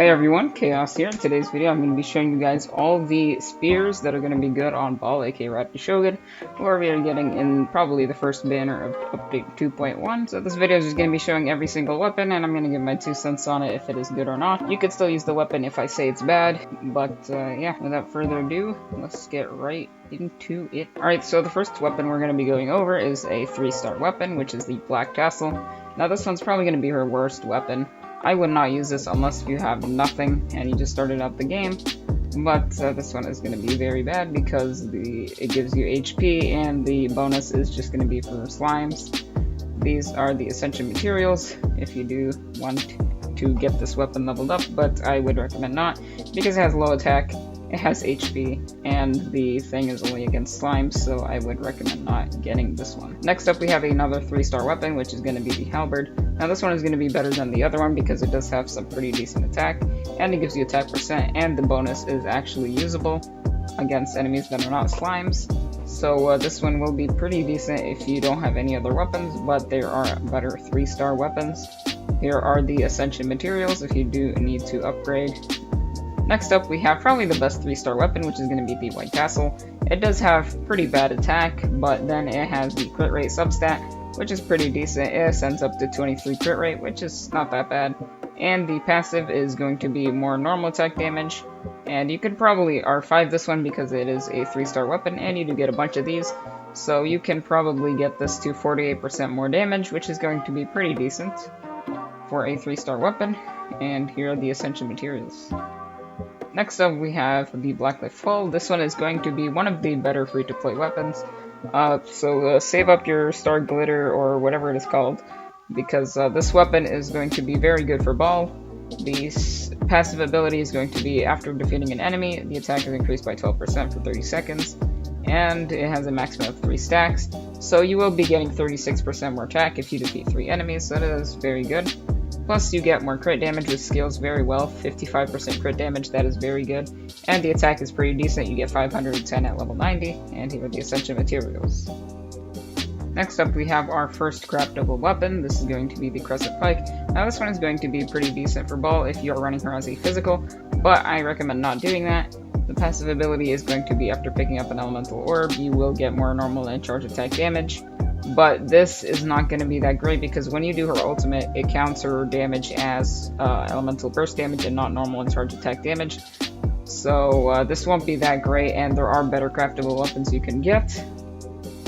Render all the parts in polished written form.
Hi everyone, Chaos here. In today's video, I'm going to be showing you guys all the spears that are going to be good on Baal, aka Raiden Shogun, or we are getting in probably the first banner of update 2.1. So this video is just going to be showing every single weapon, and I'm going to give my 2 cents on it if it is good or not. You could still use the weapon if I say it's bad, but yeah, without further ado, let's get right into it. Alright, so the first weapon we're going to be going over is a 3-star weapon, which is the Black Tassel. Now this one's probably going to be her worst weapon. I would not use this unless you have nothing and you just started out the game, but this one is going to be very bad because it gives you HP and the bonus is just going to be for slimes. These are the essential materials if you do want to get this weapon leveled up, but I would recommend not because it has low attack, it has HP, and the thing is only against slimes, so I would recommend not getting this one. Next up we have another 3-star weapon, which is going to be the Halberd. Now this one is going to be better than the other one because it does have some pretty decent attack, and it gives you attack percent, and the bonus is actually usable against enemies that are not slimes. So this one will be pretty decent if you don't have any other weapons, but there are better 3-star weapons. Here are the essential materials if you do need to upgrade. Next up, we have probably the best 3-star weapon, which is going to be the White Tassel. It does have pretty bad attack, but then it has the crit rate substat, which is pretty decent. It sends up to 23 crit rate, which is not that bad. And the passive is going to be more normal attack damage. And you could probably R5 this one because it is a 3-star weapon, and you do get a bunch of these. So you can probably get this to 48% more damage, which is going to be pretty decent for a 3-star weapon. And here are the essential materials. Next up, we have the Blacklight Full. This one is going to be one of the better free-to-play weapons. So save up your Star Glitter or whatever it is called, because this weapon is going to be very good for Baal. The passive ability is going to be after defeating an enemy, the attack is increased by 12% for 30 seconds, and it has a maximum of 3 stacks. So you will be getting 36% more attack if you defeat 3 enemies, so that is very good. Plus, you get more crit damage, which scales very well, 55% crit damage, that is very good. And the attack is pretty decent, you get 510 at level 90, and here are the essential materials. Next up, we have our first craftable weapon. This is going to be the Crescent Pike. Now, this one is going to be pretty decent for Baal if you are running her as a physical, but I recommend not doing that. The passive ability is going to be after picking up an elemental orb, you will get more normal and charge attack damage. But this is not going to be that great because when you do her ultimate, it counts her damage as elemental burst damage and not normal and charge attack damage. So this won't be that great, and there are better craftable weapons you can get.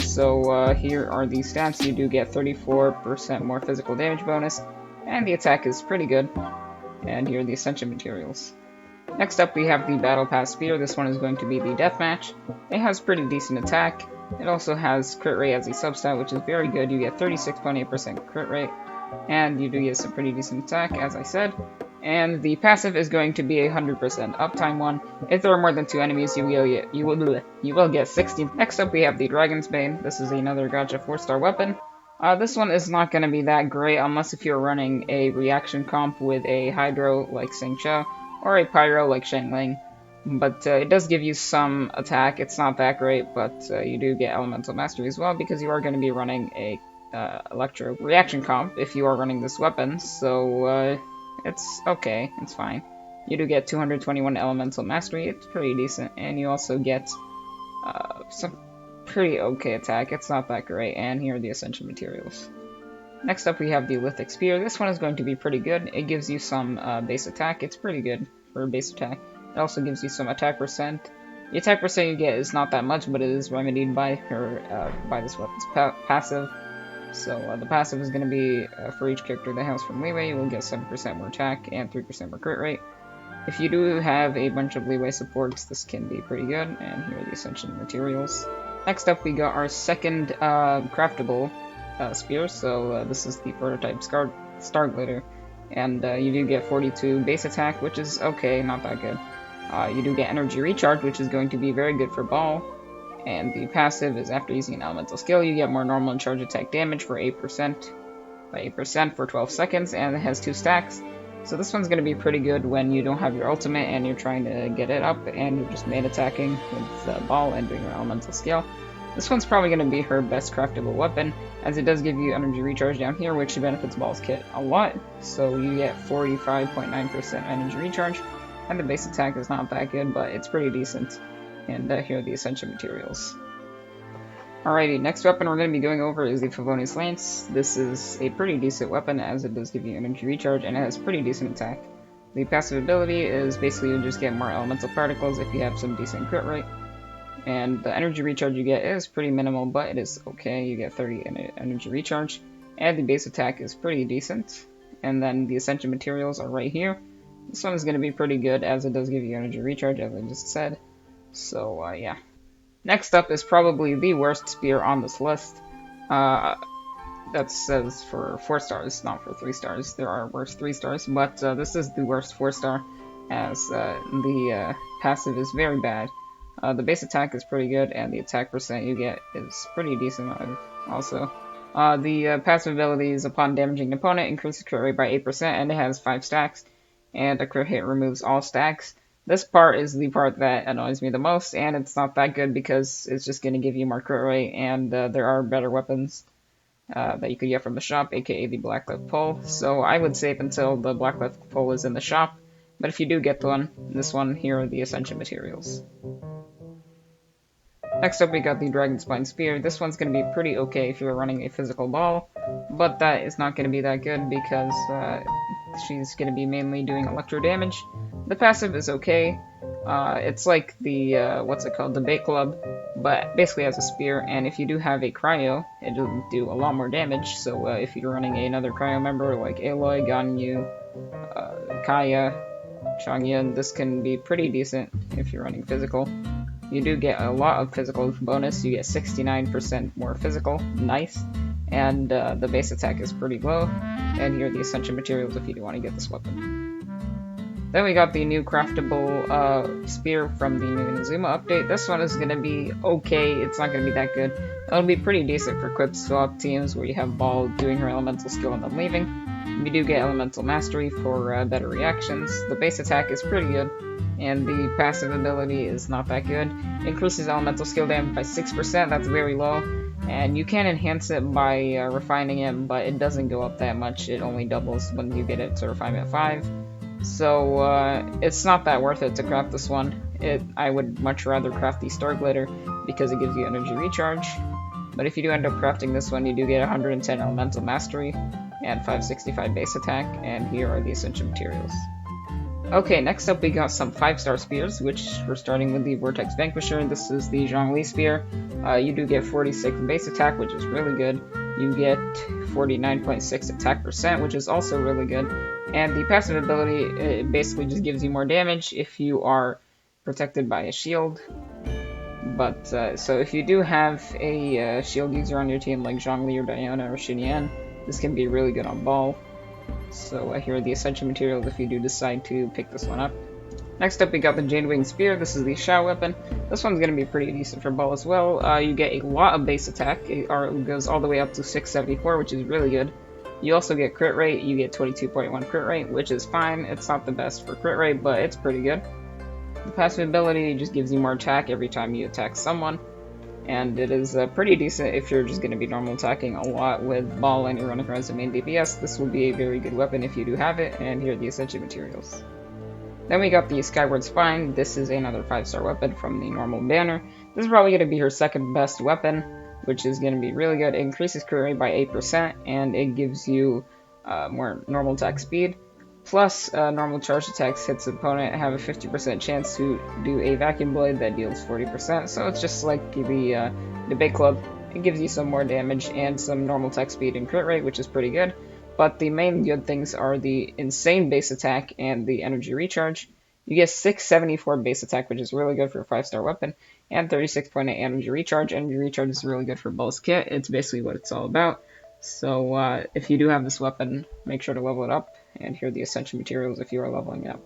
So here are the stats. You do get 34% more physical damage bonus, and the attack is pretty good. And here are the essential materials. Next up, we have the Battle Pass Spear. This one is going to be the Deathmatch. It has pretty decent attack. It also has crit rate as a substat, which is very good. You get 36.8% crit rate, and you do get some pretty decent attack, as I said. And the passive is going to be a 100% uptime one. If there are more than 2 enemies, you will get 60. Next up, we have the Dragon's Bane. This is another Gacha 4-star weapon. This one is not going to be that great unless if you're running a reaction comp with a Hydro like Xing Qiao or a Pyro like Sheng Ling. But it does give you some attack. It's not that great, but you do get Elemental Mastery as well because you are going to be running a Electro reaction comp if you are running this weapon. So it's okay, it's fine. You do get 221 Elemental Mastery. It's pretty decent, and you also get some pretty okay attack. It's not that great, and here are the essential materials. Next up, we have the Lithic Spear. This one is going to be pretty good. It gives you some base attack. It's pretty good for base attack. It also gives you some attack percent. The attack percent you get is not that much, but it is remedied by by this weapon's passive. So the passive is going to be for each character that hails from leeway, you will get 7% more attack and 3% more crit rate. If you do have a bunch of leeway supports, this can be pretty good, and here are the essential materials. Next up, we got our second craftable spear. So this is the prototype Star Glitter, and you do get 42 base attack, which is okay, not that good. You do get energy recharge, which is going to be very good for Baal, and the passive is after using an elemental skill, you get more normal and charge attack damage for 8%, by 8% for 12 seconds, and it has 2 stacks. So this one's going to be pretty good when you don't have your ultimate and you're trying to get it up and you're just main attacking with Baal and doing your elemental skill. This one's probably going to be her best craftable weapon, as it does give you energy recharge down here, which benefits Baal's kit a lot. So you get 45.9% energy recharge, and the base attack is not that good, but it's pretty decent. And here are the essential materials. Alrighty, next weapon we're going to be going over is the Favonius Lance. This is a pretty decent weapon, as it does give you energy recharge, and it has pretty decent attack. The passive ability is basically you just get more elemental particles if you have some decent crit rate. And the energy recharge you get is pretty minimal, but it is okay. You get 30 energy recharge. And the base attack is pretty decent. And then the essential materials are right here. This one is going to be pretty good, as it does give you energy recharge, as I just said. So, yeah. Next up is probably the worst spear on this list. That says for 4 stars, not for 3 stars. There are worse 3 stars, but this is the worst 4 star, as the passive is very bad. The base attack is pretty good, and the attack percent you get is pretty decent also. The passive ability is upon damaging an opponent, increases crit rate by 8%, and it has 5 stacks, and a crit hit removes all stacks. This part is the part that annoys me the most, and it's not that good because it's just going to give you more crit rate, and there are better weapons that you could get from the shop, aka the Blackcliff Pole. So I would save until the Blackcliff Pole is in the shop, but if you do get this one, here are the essential materials. Next up we got the Dragon Spine Spear. This one's going to be pretty okay if you're running a physical Baal, but that is not going to be that good because she's going to be mainly doing electro damage. The passive is okay. It's like the, what's it called, the Bait Club, but basically as a spear, and if you do have a cryo, it'll do a lot more damage. So if you're running another cryo member like Aloy, Ganyu, Kaya, Changyun, this can be pretty decent if you're running physical. You do get a lot of physical bonus. You get 69% more physical, nice, and the base attack is pretty low. And here are the essential materials if you do want to get this weapon. Then we got the new Craftable Spear from the new Inazuma update. This one is going to be okay, it's not going to be that good. It'll be pretty decent for quick swap teams where you have Baal doing her elemental skill and then leaving. You do get elemental mastery for better reactions. The base attack is pretty good, and the passive ability is not that good. It increases elemental skill damage by 6%, that's very low. And you can enhance it by refining it, but it doesn't go up that much. It only doubles when you get it to refinement 5. So it's not that worth it to craft this one. I would much rather craft the Star Glitter because it gives you energy recharge. But if you do end up crafting this one, you do get 110 elemental mastery and 565 base attack, and here are the essential materials. Okay, next up we got some 5-star spears, which we're starting with the Vortex Vanquisher. This is the Zhongli spear. You do get 46 base attack, which is really good. You get 49.6 attack percent, which is also really good. And the passive ability, it basically just gives you more damage if you are protected by a shield. But, so if you do have a shield user on your team like Zhongli or Diana or Xinyan, this can be really good on Baal. So here are the essential materials if you do decide to pick this one up. Next up we got the Jade Wing Spear. This is the Shao weapon. This one's going to be pretty decent for Baal as well. You get a lot of base attack. It goes all the way up to 674, which is really good. You also get crit rate. You get 22.1 crit rate, which is fine. It's not the best for crit rate, but it's pretty good. The passive ability just gives you more attack every time you attack someone. And it is pretty decent if you're just going to be normal attacking a lot with Baal and you're running her as a main DPS. This will be a very good weapon if you do have it, and here are the essential materials. Then we got the Skyward Spine. This is another 5-star weapon from the normal banner. This is probably going to be her second best weapon, which is going to be really good. It increases crit rate by 8%, and it gives you more normal attack speed. Plus, normal charge attacks hits the opponent have a 50% chance to do a vacuum blade that deals 40%. So it's just like the Bait Club. It gives you some more damage and some normal attack speed and crit rate, which is pretty good. But the main good things are the insane base attack and the energy recharge. You get 674 base attack, which is really good for a 5-star weapon, and 36.8 energy recharge. Energy recharge is really good for Baal's kit. It's basically what it's all about. So if you do have this weapon, make sure to level it up. And here are the essential materials if you are leveling up.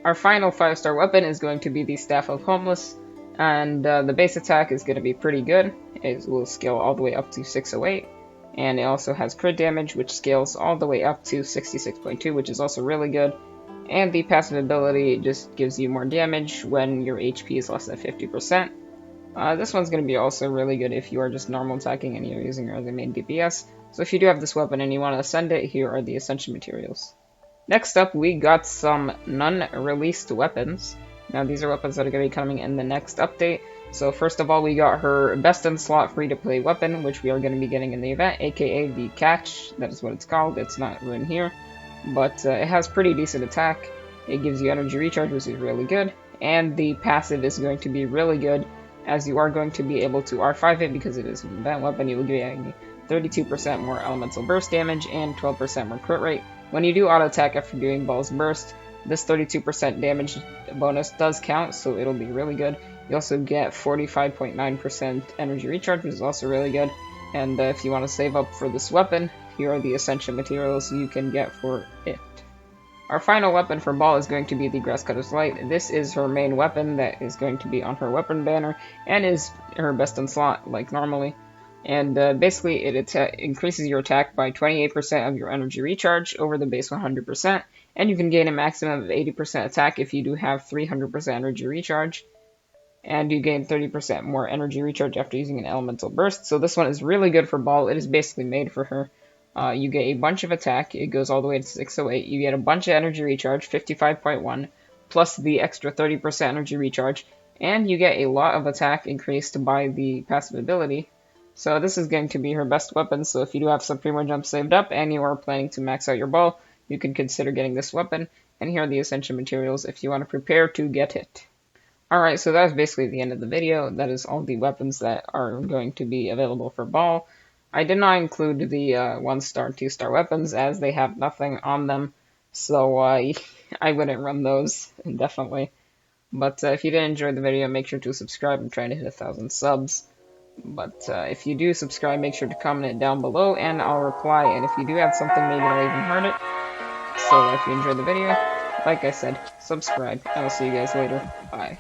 Our final 5-star weapon is going to be the Staff of Homeless, and the base attack is going to be pretty good. It will scale all the way up to 608, and it also has crit damage, which scales all the way up to 66.2, which is also really good. And the passive ability just gives you more damage when your HP is less than 50%. This one's going to be also really good if you are just normal attacking and you're using her as a main DPS. So if you do have this weapon and you want to ascend it, here are the Ascension materials. Next up, we got some non-released weapons. Now these are weapons that are going to be coming in the next update. So first of all, we got her best in slot free-to-play weapon, which we are going to be getting in the event, aka the Catch. That is what it's called. It's not written here, but it has pretty decent attack. It gives you energy recharge, which is really good, and the passive is going to be really good, as you are going to be able to R5 it because it is an event weapon. You will get 32% more elemental burst damage and 12% more crit rate. When you do auto attack after doing Baal's burst, this 32% damage bonus does count, so it'll be really good. You also get 45.9% energy recharge, which is also really good. And if you want to save up for this weapon, here are the Ascension materials you can get for it. Our final weapon for Baal is going to be the Grasscutter's Light. This is her main weapon that is going to be on her weapon banner, and is her best in slot, like normally. And basically, it increases your attack by 28% of your energy recharge over the base 100%, and you can gain a maximum of 80% attack if you do have 300% energy recharge. And you gain 30% more energy recharge after using an elemental burst. So this one is really good for Baal. It is basically made for her. You get a bunch of attack. It goes all the way to 608. You get a bunch of energy recharge, 55.1, plus the extra 30% energy recharge. And you get a lot of attack increased by the passive ability. So this is going to be her best weapon. So if you do have some Primo Jumps saved up and you are planning to max out your Baal, you can consider getting this weapon. And here are the Ascension materials if you want to prepare to get it. Alright, so that is basically the end of the video. That is all the weapons that are going to be available for Baal. I did not include the 1-star, 2-star weapons as they have nothing on them, so I wouldn't run those, definitely. But if you did enjoy the video, make sure to subscribe. I'm trying to hit 1,000 subs. But if you do subscribe, make sure to comment it down below, and I'll reply. And if you do have something, maybe I'll even heart it. So if you enjoyed the video, like I said, subscribe, and I'll see you guys later. Bye.